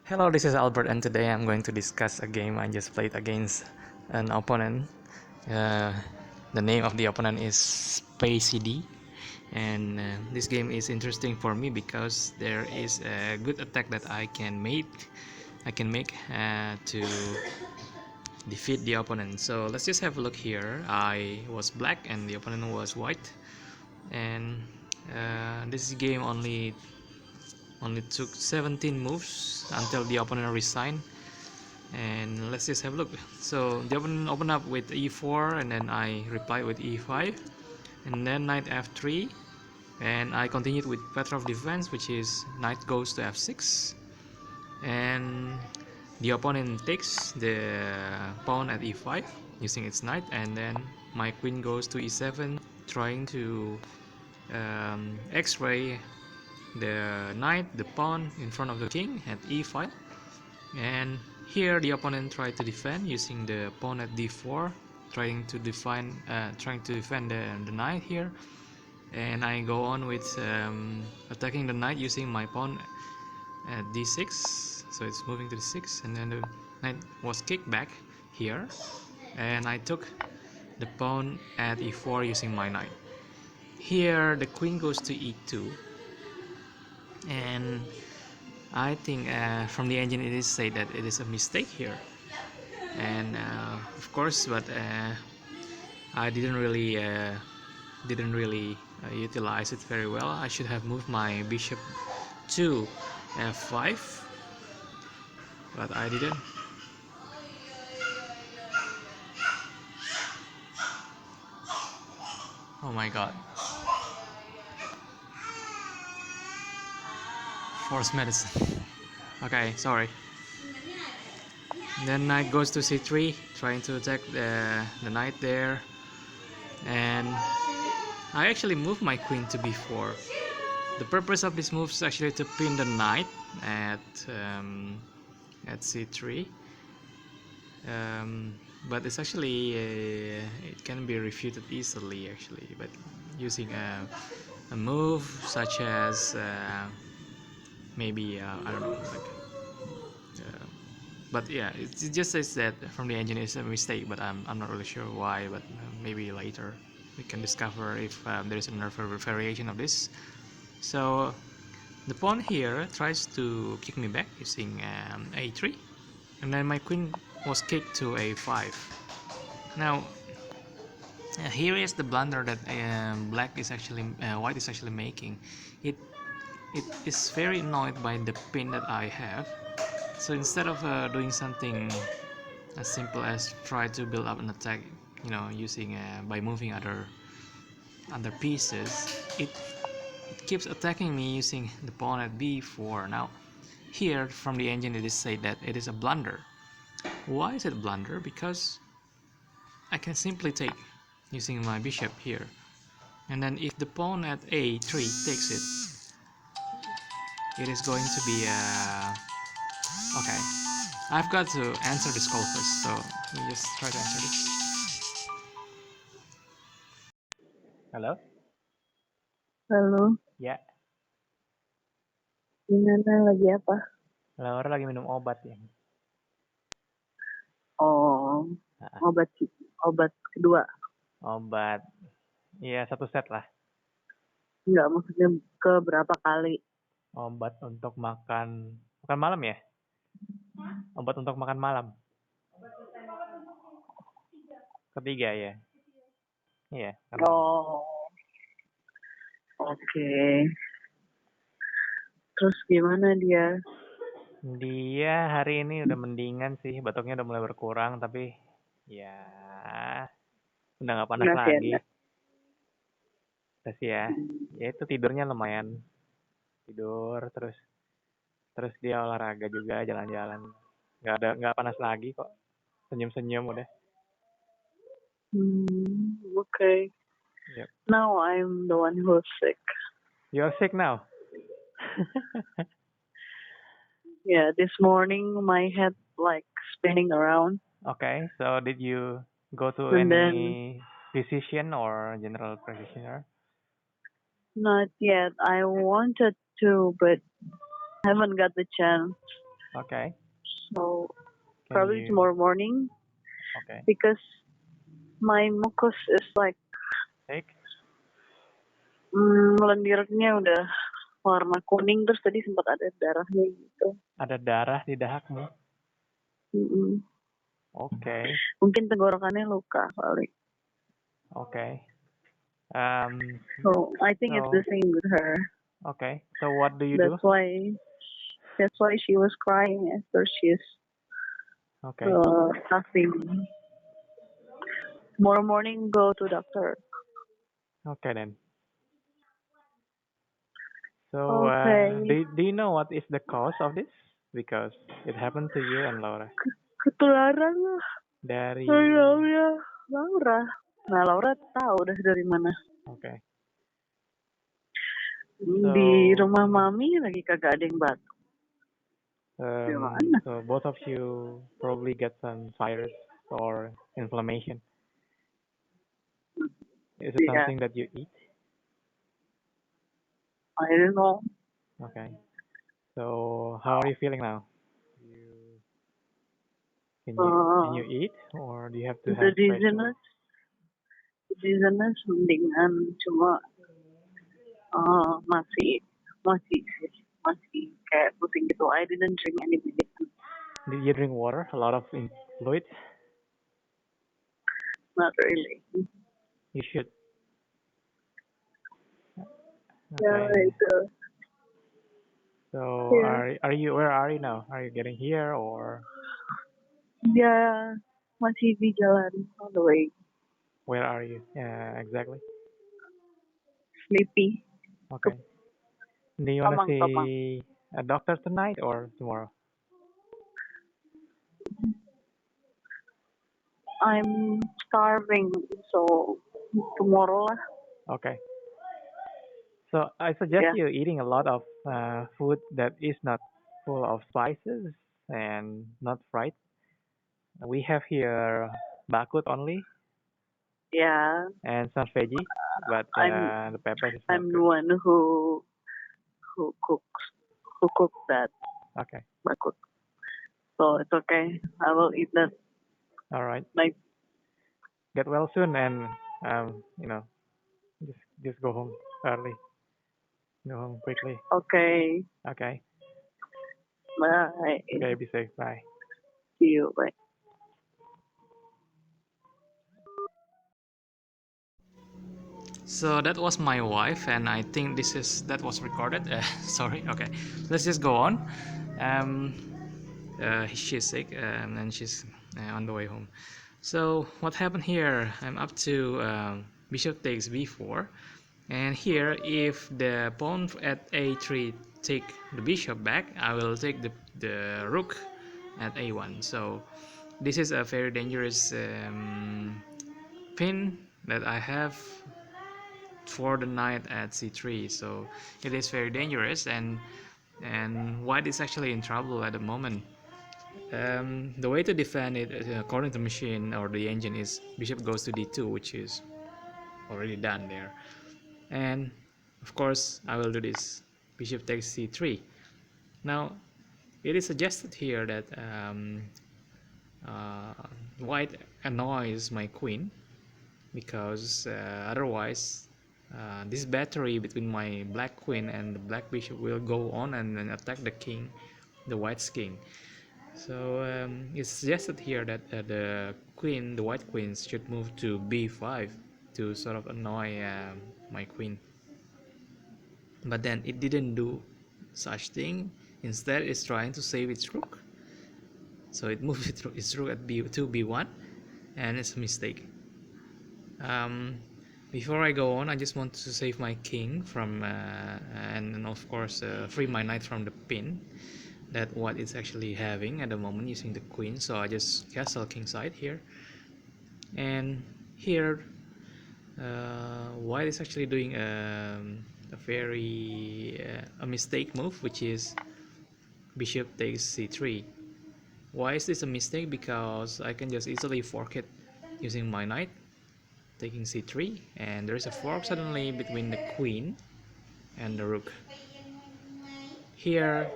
Hello, this is Albert, and today I'm going to discuss a game I just played against an opponent. Uh, the name of the opponent is Spacede, and this game is interesting for me because there is a good attack that I can make. To defeat the opponent. So let's just have a look here. I was black and the opponent was white, and this game only took 17 moves until the opponent resigned. And let's just have a look. So the opponent opened up with e4, and then I replied with e5, and then knight f3, and I continued with pattern of defense, which is knight goes to f6, and the opponent takes the pawn at e5 using its knight, and then my queen goes to e7, trying to x-ray the knight, the pawn in front of the king at e5. And here the opponent tried to defend using the pawn at d4, trying to defend the knight here, and I go on with attacking the knight using my pawn at d6, so it's moving to d6, and then the knight was kicked back here, and I took the pawn at e4 using my knight. Here the queen goes to e2, and I think from the engine it is said that it is a mistake here, and of course, but I didn't really utilize it very well. I should have moved my bishop to f5, but I didn't. Oh my god. Forced medicine. Okay, sorry. Then knight goes to c3, trying to attack the knight there, and I actually moved my queen to b4. The purpose of this move is actually to pin the knight at c3, but it's actually it can be refuted easily actually, but using a move such as maybe I don't know, like but yeah, it just says that from the engine is a mistake, but I'm not really sure why, but maybe later we can discover if there is another variation of this. So the pawn here tries to kick me back using a3, and then my queen was kicked to a5. Now here is the blunder that white is actually making. It is very annoyed by the pin that I have. So instead of doing something as simple as try to build up an attack, using by moving other pieces, it keeps attacking me using the pawn at b4. Now here from the engine it is said that it is a blunder. Why is it a blunder? Because I can simply take using my bishop here, and then if the pawn at a3 takes it, it is going to be okay. I've got to answer this call first, so let me just try to answer this. Halo? Halo, Ya, gimana lagi apa? Laura lagi minum obat ya. Oh, Nah, obat kedua. obat, iya 1 set lah. Enggak, maksudnya ke berapa kali? Obat untuk makan malam ya? Obat untuk makan malam. Ketiga ya. Iya, karena Oh, oke. Terus gimana dia? dia hari ini udah mendingan sih, batuknya udah mulai berkurang, tapi ya udah nggak panas Masih lagi. ada. Terus ya itu tidurnya lumayan, tidur terus dia olahraga juga, jalan-jalan. Nggak panas lagi kok, senyum-senyum udah. Okay. Yep. Now I'm the one who's sick. You're sick now. Yeah, this morning my head like spinning around. Okay, so did you go to And then any physician or general practitioner? not yet. I wanted to, but haven't got the chance. Okay. So Can probably you? tomorrow morning Okay. because my mucus is like Take. lendirnya udah warna kuning terus tadi sempat ada darahnya gitu. Ada darah di dahakmu. Mm-mm. Okay. Mungkin tenggorokannya luka kali. Okay. Um. So I think it's So the same with her. okay. So what do you do? That's why she was crying after she's Okay. coughing. Tomorrow morning go to doctor. Okay then. So Okay. do you know what is the cause of this? Because it happened to you and Laura. Ketularan lah. Dari. Laura. Nah Laura tahu dah dari mana. Okay. Di So rumah mami lagi kagak ada yang batuk. Gimana? so both of you probably get some virus or inflammation. Is it Yeah, something that you eat? I don't know. Okay. So how are you feeling now? You can you Uh, eat or do you have to the have special? dizziness mendingan cuma masih masih kayak pusing gitu. I didn't drink any medicine. Did you drink water? A lot of fluid? Not really. You should. Yeah, Okay. itu. So Yeah. are you where are you now? Are you getting here or Yeah, masih di jalan on the way. where are you? Yeah, exactly. Sleepy. Ke Okay. Do you wanna Tomang. see a doctor tonight or tomorrow? I'm starving, so tomorrow lah. Okay. So I suggest Yeah. you eating a lot of food that is not full of spices and not fried. We have here bakut only Yeah. and some veggie, but I'm the peppers is not I'm the good. one who cooks who cooked that Okay. bakut. So it's okay. I will eat that. All right. Like, Get well soon and just go home early. Go home quickly. okay, Okay. bye. Okay. Be safe. Bye. See you. Bye. So that was my wife, and I think that was recorded. Sorry. Okay, let's just go on. Um, she's sick, and she's on the way home. So what happened here? I'm up to bishop takes b4, and here if the pawn at a3 take the bishop back, I will take the rook at a1. So this is a very dangerous pin that I have for the knight at c3, so it is very dangerous, and white is actually in trouble at the moment. The way to defend it, according to the machine or the engine, is bishop goes to d2, which is already done there, and of course I will do this. Bishop takes c3. Now it is suggested here that uh, white annoys my queen, because otherwise this battery between my black queen and the black bishop will go on and then attack the king, the white's king. So it's suggested here that the white queens should move to b5 to sort of annoy my queen, but then it didn't do such thing. Instead it's trying to save its rook, so it moved its rook at b2 b1, and it's a mistake. Um, Before I go on, I just want to save my king from, and of course free my knight from the pin that what it's actually having at the moment using the queen. So I just castle kingside here, and here white is actually doing a very a mistake move, which is bishop takes c3. Why is this a mistake? Because I can just easily fork it using my knight taking c3, and there is a fork suddenly between the queen and the rook. Here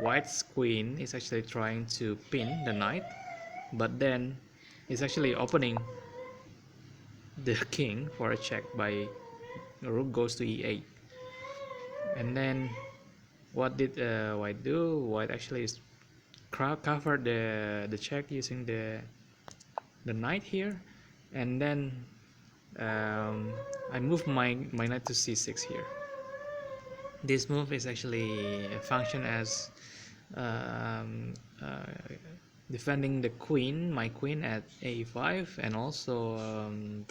white's queen is actually trying to pin the knight, but then it's actually opening the king for a check by rook goes to e8. And then what did white do? White actually covered the check using the knight here, and then I moved my knight to c6 here. This move is actually a function as um, uh, defending the queen, my queen at a5, and also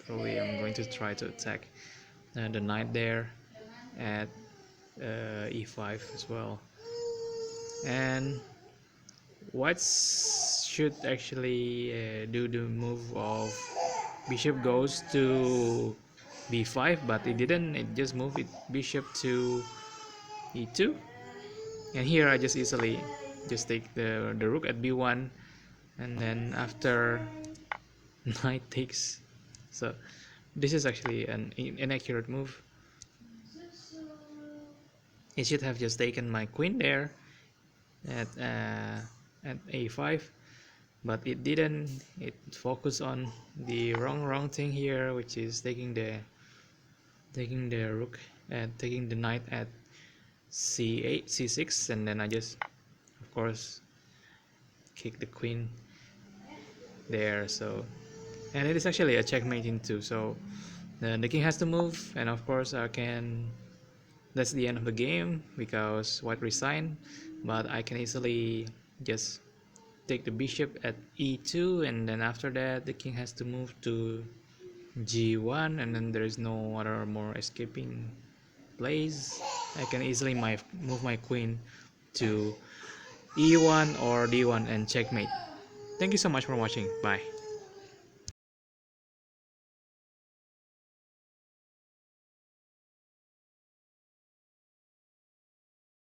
probably I'm going to try to attack the knight there at e5 as well. And white should actually do the move of bishop goes to b5, but it didn't. It just moved it bishop to e2, and here I just easily just take the rook at b1, and then after knight takes. So this is actually an inaccurate move. It should have just taken my queen there at a5, but it didn't. It focused on the wrong thing here, which is taking the rook and taking the knight at c8 c6, and then I just of course kick the queen there. So, and it is actually a checkmate in two, so the king has to move, and of course I can, that's the end of the game because white resigned, but I can easily just take the bishop at e2, and then after that the king has to move to g1, and then there is no other more escaping place. I can easily move my queen to e1 or d1 and checkmate. Thank you so much for watching. Bye.